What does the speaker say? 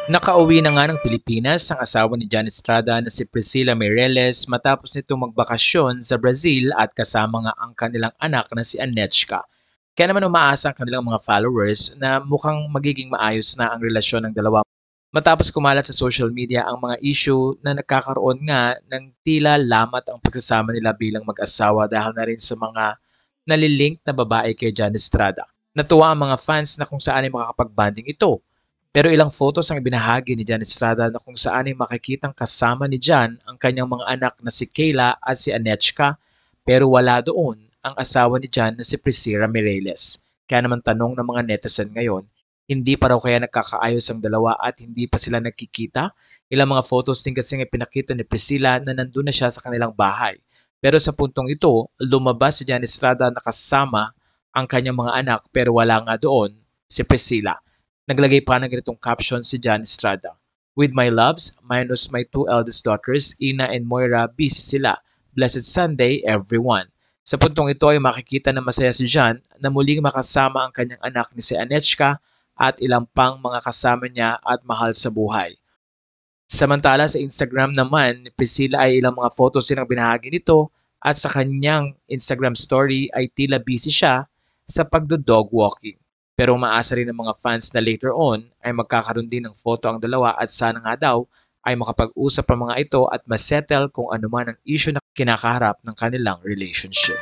Nakauwi na nga ng Pilipinas ang asawa ni John Estrada na si Priscilla Meireles matapos nitong magbakasyon sa Brazil at kasama nga ang kanilang anak na si Anechka. Kaya naman umaasa ang kanilang mga followers na mukhang magiging maayos na ang relasyon ng dalawa. Matapos kumalat sa social media ang mga issue na nagkakaroon nga ng tila lamat ang pagsasama nila bilang mag-asawa dahil na rin sa mga nalilink na babae kay John Estrada. Natuwa ang mga fans na kung saan ay makakapag-banding ito, pero ilang photos ang ibinahagi ni John Estrada na kung saan ay makikitang kasama ni John ang kanyang mga anak na si Kayla at si Anechka, pero wala doon ang asawa ni John na si Priscilla Meireles. Kaya naman tanong ng mga netizen ngayon, hindi pa raw kaya nagkakaayos ang dalawa at hindi pa sila nagkikita? Ilang mga photos din kasi nga pinakita ni Priscilla na nandun na siya sa kanilang bahay. Pero sa puntong ito, lumabas si John Estrada na kasama ang kanyang mga anak pero wala nga doon si Priscilla. Naglagay pa ng ganitong caption si John Estrada. With my loves, minus my two eldest daughters, Ina and Moira, busy sila. Blessed Sunday, everyone. Sa puntong ito ay makikita na masaya si John na muling makasama ang kanyang anak ni si Anechka at ilang pang mga kasama niya at mahal sa buhay. Samantala sa Instagram naman, ni Priscilla ay ilang mga photos din ang binahagi nito at sa kanyang Instagram story ay tila busy siya sa pagdo-dog walking. Pero umaasa rin ng mga fans na later on ay magkakaroon din ng photo ang dalawa at sana nga daw ay makapag-usap ang mga ito at masettle kung ano man ang issue na kinakaharap ng kanilang relationship.